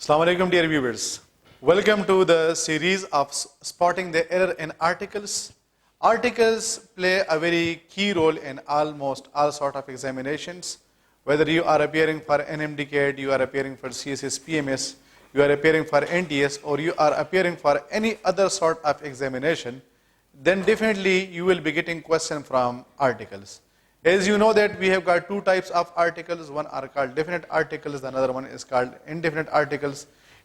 Assalamu alaikum dear viewers. Welcome to the series of spotting the error in articles. Articles play a very key role in almost all sort of examinations. Whether you are appearing for NMDCAT, you are appearing for CSS PMS, you are appearing for NTS, or you are appearing for any other sort of examination, then definitely you will be getting questions from articles. As you know that we have got two types of articles, one are called definite articles, the another one is called indefinite articles.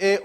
a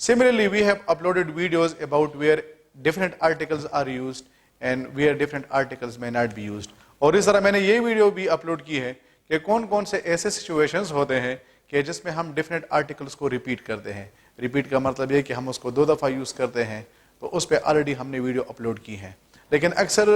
Similarly, we have uploaded videos about where definite articles are used and where definite articles may not be used. اور اس طرح میں نے یہ video بھی upload کی ہے کہ کون کون سے ایسے سچویشنز ہوتے ہیں کہ جس میں ہم ڈیفینٹ آرٹیکلس کو ریپیٹ کرتے ہیں. ریپیٹ کا مطلب یہ کہ ہم اس کو 2 دفعہ یوز کرتے ہیں, تو اس پہ آلریڈی ہم نے ویڈیو اپلوڈ کی ہے. لیکن اکثر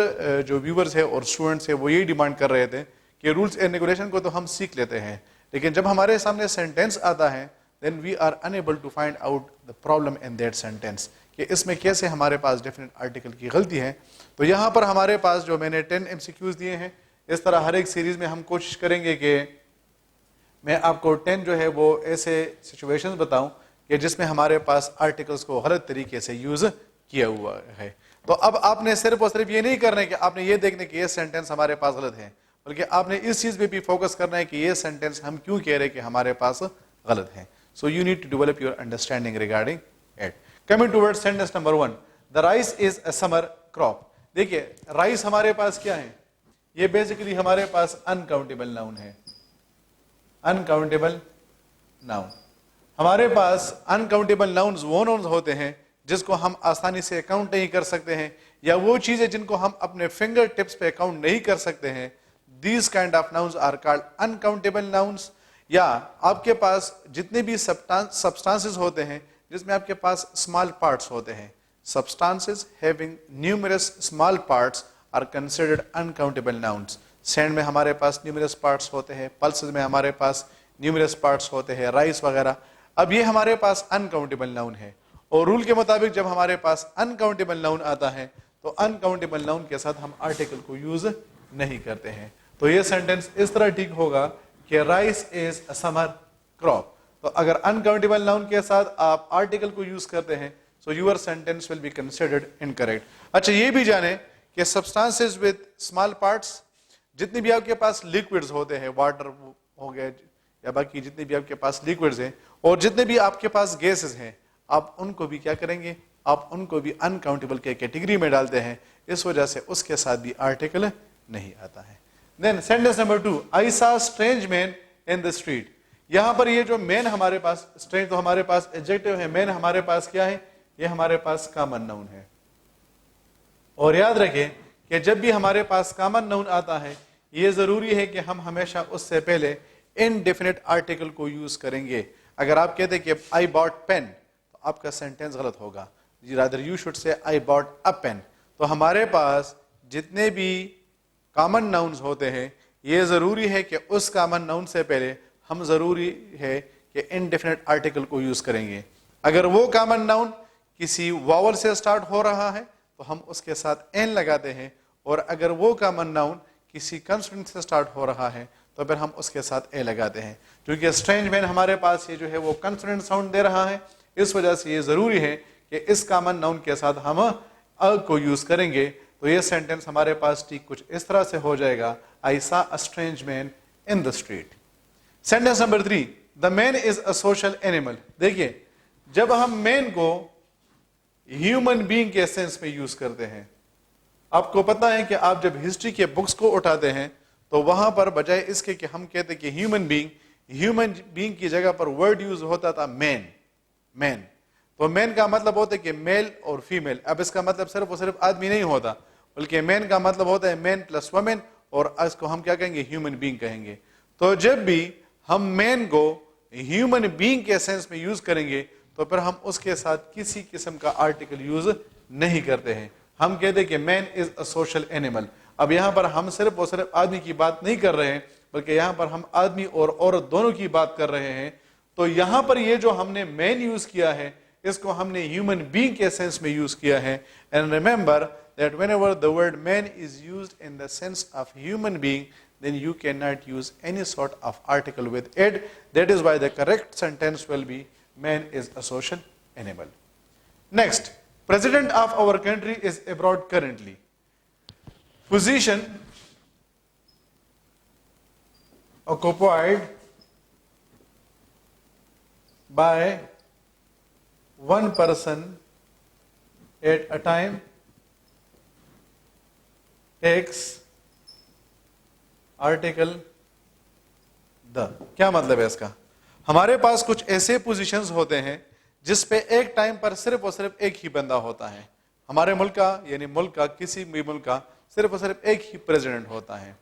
جو ویورز ہیں اور اسٹوڈنٹس ہیں وہ یہی ڈیمانڈ کر رہے تھے کہ رولس اینڈ ریگولیشن کو تو ہم سیکھ لیتے ہیں, لیکن جب ہمارے سامنے سینٹینس آتا ہے then we are enable to find out the problem in that sentence, کہ اس میں کیسے ہمارے پاس ڈیفینٹ آرٹیکل کی غلطی ہے. تو یہاں پر ہمارے پاس جو میں نے 10 MCQs دیے ہیں, اس طرح ہر ایک سیریز میں ہم کوشش کریں گے کہ میں آپ کو 10 جو ہے وہ ایسے سچویشنز بتاؤں کہ جس میں ہمارے پاس آرٹیکلس کو غلط طریقے سے یوز کیا ہوا ہے. تو اب آپ نے صرف اور صرف یہ نہیں کرنا ہے کہ آپ نے یہ دیکھنا کہ یہ سینٹینس ہمارے پاس غلط ہے, بلکہ آپ نے اس چیز پہ بھی فوکس کرنا ہے کہ یہ سینٹینس ہم کیوں کہہ رہے ہیں کہ ہمارے پاس غلط ہے. So you need to develop your understanding regarding it. Coming toward sentence number 1, the rice is a summer crop. دیکھیے رائس ہمارے پاس کیا ہے, یہ بیسیکلی ہمارے پاس انکاؤنٹیبل ناؤن ہے. انکاؤنٹیبل ناؤن ہمارے پاس انکاؤنٹیبل ناؤنز وہ ناؤنز ہوتے ہیں جس کو ہم آسانی سے اکاؤنٹ نہیں کر سکتے ہیں, یا وہ چیزیں جن کو ہم اپنے فنگر ٹپس پہ اکاؤنٹ نہیں کر سکتے ہیں. These kind of nouns are called uncountable nouns. یا آپ کے پاس جتنے بھی سبسٹانسز ہوتے ہیں جس میں آپ کے پاس اسمال پارٹس ہوتے ہیں, substances having numerous small parts are considered uncountable nouns. Send میں ہمارے پاس نیومرس پارٹس ہوتے ہیں, پلسز میں ہمارے پاس نیومرس پارٹس ہوتے ہیں, رائس وغیرہ. اب یہ ہمارے پاس انکاؤنٹیبل ناؤن ہے, اور رول کے مطابق جب ہمارے پاس انکاؤنٹیبل ناؤن آتا ہے تو انکاؤنٹیبل ناؤن کے ساتھ ہم آرٹیکل کو یوز نہیں کرتے ہیں. تو یہ سینٹینس اس طرح ٹھیک ہوگا کہ rice is a summer crop. تو اگر انکاؤنٹیبل ناؤن کے ساتھ آپ آرٹیکل کو یوز کرتے ہیں so your sentence will be considered incorrect. اچھا یہ بھی جانیں کہ سبسٹانسز وتھ اسمال پارٹس, جتنے بھی آپ کے پاس لیکوڈز ہوتے ہیں, واٹر ہو گئے یا باقی جتنے بھی آپ کے پاس لیکوڈز ہیں, اور جتنے بھی آپ کے پاس گیسز ہیں, آپ ان کو بھی کیا کریں گے, آپ ان کو بھی انکاؤنٹیبل کے کیٹیگری میں ڈالتے ہیں. اس وجہ سے اس کے ساتھ بھی آرٹیکل نہیں آتا ہے. دین sentence number 2, I saw a strange man in the street. یہاں پر یہ جو مین ہمارے پاس, اسٹرینج تو ہمارے پاس ایڈجیکٹو ہے, مین ہمارے پاس کیا ہے, یہ ہمارے پاس کامن ناؤن ہے. اور یاد رکھیں کہ جب بھی ہمارے پاس کامن ناؤن آتا ہے یہ ضروری ہے کہ ہم ہمیشہ اس سے پہلے انڈیفینٹ آرٹیکل کو یوز کریں گے. اگر آپ کہتے کہ I bought pen تو آپ کا سینٹینس غلط ہوگا. rather you should say I bought a pen. تو ہمارے پاس جتنے بھی کامن ناؤنز ہوتے ہیں یہ ضروری ہے کہ اس کامن ناؤن سے پہلے ہم ضروری ہے کہ انڈیفینٹ آرٹیکل کو یوز کریں گے. اگر وہ کامن ناؤن کسی واول سے اسٹارٹ ہو رہا ہے تو ہم اس کے ساتھ این لگاتے ہیں, اور اگر وہ کامن ناؤن کسی کنسوننٹ سے سٹارٹ ہو رہا ہے تو پھر ہم اس کے ساتھ اے لگاتے ہیں. کیونکہ اسٹرینج مین ہمارے پاس یہ جو ہے وہ کنسوننٹ ساؤنڈ دے رہا ہے, اس وجہ سے یہ ضروری ہے کہ اس کامن ناؤن کے ساتھ ہم ا کو یوز کریں گے. تو یہ سینٹینس ہمارے پاس ٹھیک کچھ اس طرح سے ہو جائے گا, I saw a strange man in the street. Sentence number 3, the man is a social animal. دیکھیے جب ہم مین کو ہیومن بینگ کے سینس میں یوز کرتے ہیں, آپ کو پتا ہے کہ آپ جب ہسٹری کے بکس کو اٹھاتے ہیں تو وہاں پر بجائے اس کے کہ ہم کہتے کہ ہیومن بینگ کی جگہ پر ورڈ یوز ہوتا تھا مین. تو مین کا مطلب ہوتا ہے کہ میل اور فیمیل. اب اس کا مطلب صرف اور صرف آدمی نہیں ہوتا, بلکہ مین کا مطلب ہوتا ہے مین پلس وومن, اور اس کو ہم کیا کہیں گے, ہیومن بینگ کہیں گے. تو جب بھی ہم مین کو ہیومن بینگ کے سینس میں یوز کریں گے تو پھر ہم اس کے ساتھ کسی قسم کا آرٹیکل یوز نہیں کرتے ہیں. ہم کہتے ہیں کہ مین از اے سوشل اینیمل. اب یہاں پر ہم صرف اور صرف آدمی کی بات نہیں کر رہے ہیں, بلکہ یہاں پر ہم آدمی اور عورت دونوں کی بات کر رہے ہیں. تو یہاں پر یہ جو ہم نے مین یوز کیا ہے اس کو ہم نے ہیومن بینگ کے سینس میں یوز کیا ہے. And remember that whenever the word man is used in the sense of human being, then you cannot use any sort of article with it. That is why the correct sentence will be man is a social animal. Next, president of our country is abroad currently. Position occupied by one person at a time takes article the. کیا مطلب ہے اس کا؟ ہمارے پاس کچھ ایسے positions ہوتے ہیں جس پہ ایک ٹائم پر صرف اور صرف ایک ہی بندہ ہوتا ہے. ہمارے ملک کا یعنی ملک کا کسی بھی ملک کا صرف اور صرف ایک ہی پریزیڈنٹ ہوتا ہے.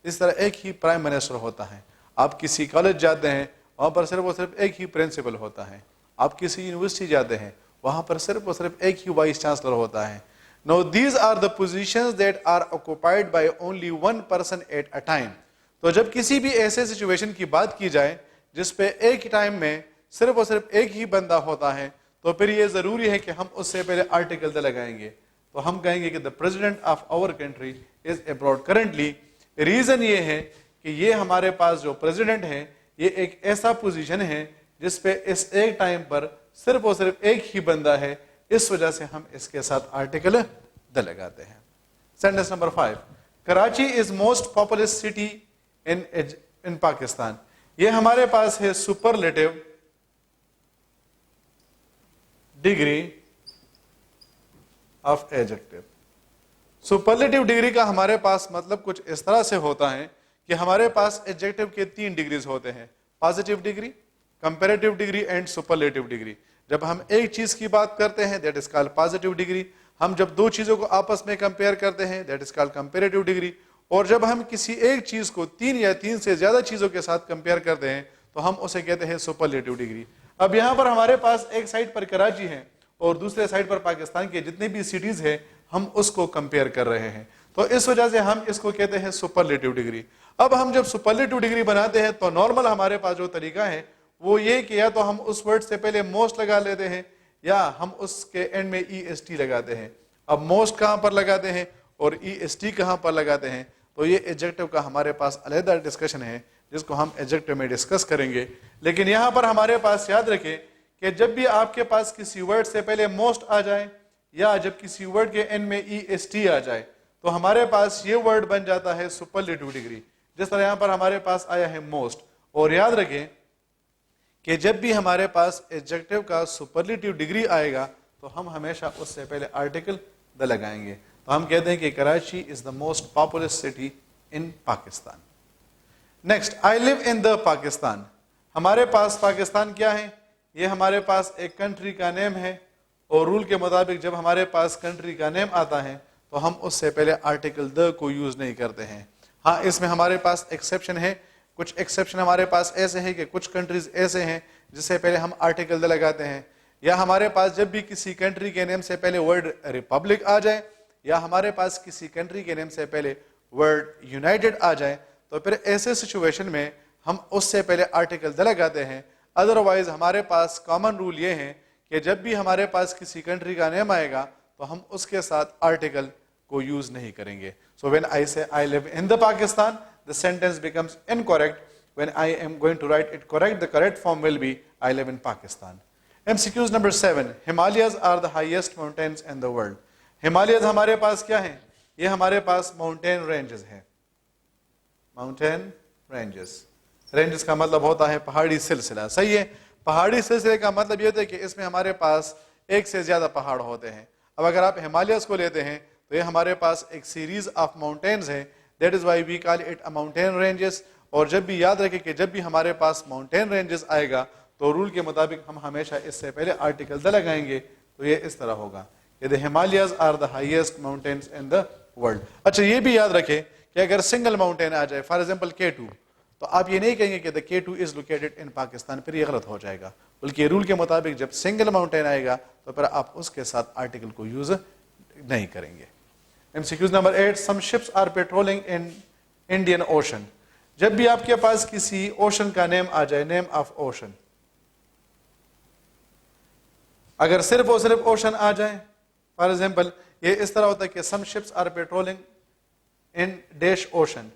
اس طرح ایک ہی پرائم منسٹر ہوتا ہے. آپ کسی کالج جاتے ہیں وہاں پر صرف اور صرف ایک ہی پرنسپل ہوتا ہے. آپ کسی یونیورسٹی جاتے ہیں وہاں پر صرف اور صرف ایک ہی وائس چانسلر ہوتا ہے. Now these are the positions that are occupied by only one person at a time. تو جب کسی بھی ایسے سچویشن کی بات کی جائے جس پہ ایک ٹائم میں صرف اور صرف ایک ہی بندہ ہوتا ہے تو پھر یہ ضروری ہے کہ ہم اس سے پہلے آرٹیکل دا لگائیں گے. تو ہم کہیں گے کہ the president of our country is abroad currently. Reason یہ ہے کہ یہ ہمارے پاس جو پریزیڈنٹ ہے یہ ایک ایسا پوزیشن ہے جس پہ اس ایک ٹائم پر صرف اور صرف ایک ہی بندہ ہے. اس وجہ سے ہم اس کے ساتھ آرٹیکل دا لگاتے ہیں. Sentence number 5. Karachi is most populous city in Pakistan. یہ ہمارے پاس ہے superlative degree of adjective. Superlative degree کا ہمارے پاس مطلب کچھ اس طرح سے ہوتا ہے کہ ہمارے پاس ایڈجیکٹو کے 3 ڈگریز ہوتے ہیں: positive degree, comparative degree and superlative degree. جب ہم ایک چیز کی بات کرتے ہیں that is called positive degree. ہم جب 2 چیزوں کو آپس میں کمپیئر کرتے ہیں that is called comparative degree. اور جب ہم کسی ایک چیز کو 3 یا 3 سے زیادہ چیزوں کے ساتھ کمپیئر کرتے ہیں تو ہم اسے کہتے ہیں سپرلیٹو ڈگری. اب یہاں پر ہمارے پاس ایک سائڈ پر کراچی ہے اور دوسرے سائڈ پر پاکستان کے جتنے بھی سٹیز ہیں ہم اس کو کمپیئر کر رہے ہیں, تو اس وجہ سے ہم اس کو کہتے ہیں سپرلیٹو ڈگری. اب ہم جب سپرلیٹو ڈگری بناتے ہیں تو نارمل ہمارے پاس جو طریقہ ہے وہ یہ کہ یا تو ہم اس ورڈ سے پہلے موسٹ لگا لیتے ہیں یا ہم اس کے اینڈ میں ای ایس ٹی لگاتے ہیں. اب موسٹ کہاں پر لگاتے ہیں اور ای ایس ٹی کہاں پر لگاتے ہیں, تو یہ ایڈجیکٹو کا ہمارے پاس علیحدہ ڈسکشن ہے جس کو ہم ایڈجیکٹو میں ڈسکس کریں گے. لیکن یہاں پر ہمارے پاس یاد رکھیں کہ جب بھی آپ کے پاس کسی ورڈ سے پہلے موسٹ آ جائے یا جب کسی ورڈ کے اینڈ میں ای ایس ٹی آ جائے تو ہمارے پاس یہ ورڈ بن جاتا ہے سپرلیٹو ڈگری, جس طرح یہاں پر ہمارے پاس آیا ہے موسٹ. اور یاد رکھیں کہ جب بھی ہمارے پاس ایڈجیکٹو کا سپرلیٹو ڈگری آئے گا تو ہم ہمیشہ اس سے پہلے آرٹیکل دا لگائیں گے. تو ہم کہتے ہیں کہ Karachi is the most populous city in Pakistan. Next, I live in the Pakistan. ہمارے پاس پاکستان کیا ہے؟ یہ ہمارے پاس ایک کنٹری کا نیم ہے اور رول کے مطابق جب ہمارے پاس کنٹری کا نیم آتا ہے تو ہم اس سے پہلے آرٹیکل دا کو یوز نہیں کرتے ہیں. ہاں اس میں ہمارے پاس ایکسیپشن ہے. کچھ ایکسیپشن ہمارے پاس ایسے ہیں کہ کچھ کنٹریز ایسے ہیں جس سے پہلے ہم آرٹیکل دا لگاتے ہیں, یا ہمارے پاس جب بھی کسی کنٹری کے نیم سے پہلے ورڈ ریپبلک آ جائے یا ہمارے پاس کسی کنٹری کے نیم سے پہلے ورڈ یونائٹڈ آ جائے تو پھر ایسے سچویشن میں ہم اس سے پہلے آرٹیکل دا لگاتے ہیں. ادروائز ہمارے پاس کامن رول یہ ہے کہ جب بھی ہمارے پاس کسی کنٹری کا نیم آئے گا تو ہم اس کے ساتھ آرٹیکل کو یوز نہیں کریں گے. So when I say I live in the Pakistan, the sentence becomes incorrect. When I am going to write it correct, the correct form will be I live in Pakistan. MCQs number 7. Himalayas are the highest mountains in the world. Himalayas ہمارے پاس کیا ہیں؟ یہ ہمارے پاس mountain ranges ہیں. Mountain ranges. Ranges کا مطلب ہوتا ہے پہاڑی سلسلہ. صحیح ہے. پہاڑی سلسلے کا مطلب یہ ہوتا ہے کہ اس میں ہمارے پاس ایک سے زیادہ پہاڑ ہوتے ہیں. اب اگر آپ ہمالیاز کو لیتے ہیں تو یہ ہمارے پاس ایک سیریز آف ماؤنٹینز ہیں. That is why we call it mountain ranges. اور جب بھی یاد رکھیں کہ جب بھی ہمارے پاس ماؤنٹین رینجز آئے گا تو رول کے مطابق ہم ہمیشہ اس سے پہلے آرٹیکل دا لگائیں گے. تو یہ اس طرح ہوگا کہ the Himalayas are the highest mountains in the world. اچھا یہ بھی یاد رکھیں کہ اگر سنگل ماؤنٹین آ جائے فار ایگزامپل K2 تو آپ یہ نہیں کہیں گے کہ the K2 is located in Pakistan, پھر یہ غلط ہو جائے گا. بلکہ رول کے مطابق جب سنگل ماؤنٹین آئے گا تو پھر آپ اس کے ساتھ آرٹیکل کو یوز نہیں کریں گے. MCQs number 8. Some ships are patrolling in Indian Ocean. جب بھی آپ کے پاس کسی اوشن کا نیم آ جائے, نیم آف اوشن, اگر صرف اور صرف اوشن آ جائیں, فار ایگزامپل یہ اس طرح ہوتا ہے کہ some ships are patrolling in dash ocean,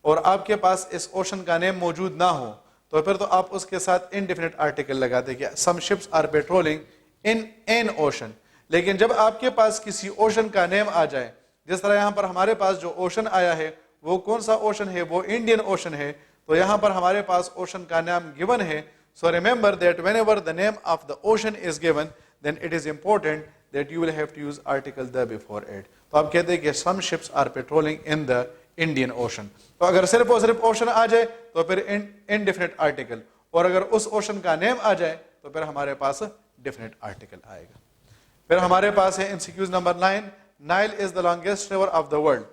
اور آپ کے پاس اس اوشن کا نیم موجود نہ ہو تو پھر تو آپ اس کے ساتھ انڈیفینٹ آرٹیکل لگاتے کہ some ships are patrolling in an ocean. لیکن جب آپ کے پاس کسی اوشن کا نیم آ جائے, جس طرح یہاں پر ہمارے پاس جو اوشن آیا ہے وہ کون سا اوشن ہے, وہ انڈین اوشن ہے, تو یہاں پر ہمارے پاس اوشن کا نام گیون ہے. So remember that whenever the name of the ocean is given, then it is important that you will have to use article the before it. تو آپ کہتے ہیں کہ some ships are patrolling in the Indian Ocean. تو اگر صرف اور صرف اوشن آ جائے تو پھر indefinite article, اور اگر اس اوشن کا نیم آ جائے تو پھر ہمارے پاس definite article آئے گا. پھر ہمارے پاس ہے MCQs number 9, Nile is the longest river of the world.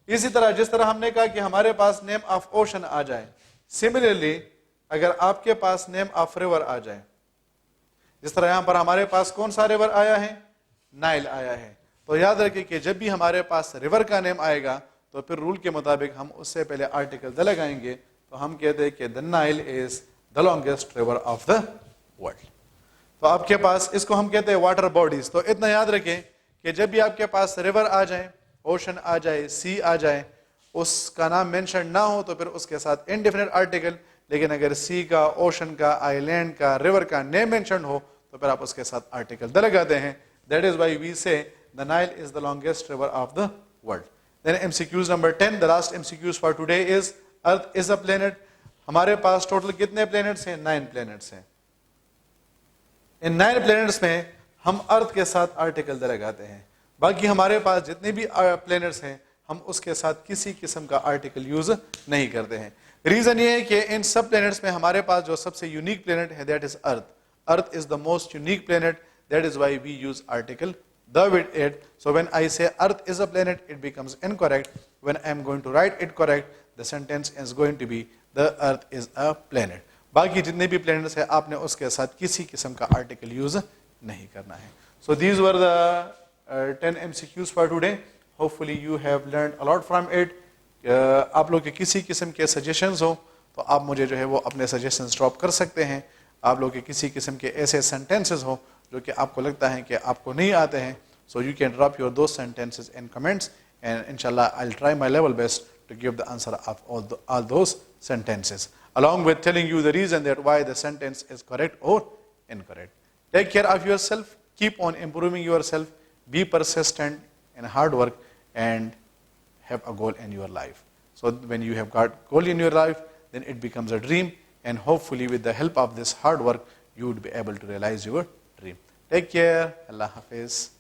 اسی طرح جس طرح ہم نے کہا کہ ہمارے پاس name of ocean آ جائے, similarly اگر آپ کے پاس نیم آف ریور آ جائے, جس طرح یہاں پر ہمارے پاس کون سا ریور آیا ہے, نائل آیا ہے, تو یاد رکھیں کہ جب بھی ہمارے پاس ریور کا نیم آئے گا تو پھر رول کے مطابق ہم اس سے پہلے آرٹیکل دا لگائیں گے, تو ہم کہتے ہیں کہ the Nile is the longest river of the world. تو آپ کے پاس اس کو ہم کہتے ہیں واٹر باڈیز. تو اتنا یاد رکھیں کہ جب بھی آپ کے پاس ریور آ جائے, اوشن آ جائے, سی آ جائے, اس کا نام مینشن نہ ہو تو پھر اس کے ساتھ انڈیفینٹ آرٹیکل, لیکن اگر سی کا, اوشن کا, آئی لینڈ کا, ریور کا نیم مینشن ہو تو پھر آپ اس کے ساتھ آرٹیکل دا لگاتے ہیں. دیٹ از وائی وی سے the Nile is the longest river of the world. Then MCQs number 10, the last MCQs for today is Earth is a planet. ہمارے پاس ٹوٹل کتنے پلینٹس ہیں, 9 پلینٹس ہیں. ان 9 پلینٹس میں ہم ارتھ کے ساتھ آرٹیکل دا لگاتے ہیں. باقی ہمارے پاس جتنے بھی پلینٹس ہیں ہم اس کے ساتھ کسی قسم کا آرٹیکل یوز نہیں کرتے ہیں. ریزن یہ ہے کہ ان سب پلینٹس میں ہمارے پاس جو سب سے یونیک پلینٹ ہے that is earth. Earth is the most unique planet, that is why we use article the with it. So when I say earth is a planet, it becomes incorrect. When I am going to write it correct, the sentence is going to be the earth is a planet. باقی جتنے بھی planets ہیں آپ نے اس کے ساتھ کسی قسم کا article use نہیں کرنا ہے. So these were the 10 MCQs for today. Hopefully you have learned a lot from it. آپ لوگ کے کسی قسم کے suggestions ہو تو آپ مجھے جو ہے وہ اپنے suggestions drop کر سکتے ہیں. آپ لوگ کے کسی قسم کے ایسے sentences ہو جو کہ آپ کو لگتا ہے کہ آپ کو نہیں آتے ہیں, so you can drop your those sentences in comments and inshallah I'll try my level best to give the answer of all those sentences, along with telling you the reason that why the sentence is correct or incorrect. Take care of yourself, keep on improving yourself, be persistent in hard work and have a goal in your life. So when you have got goal in your life, then it becomes a dream, and hopefully with the help of this hard work you would be able to realize your dream. Take care. Allah Hafiz.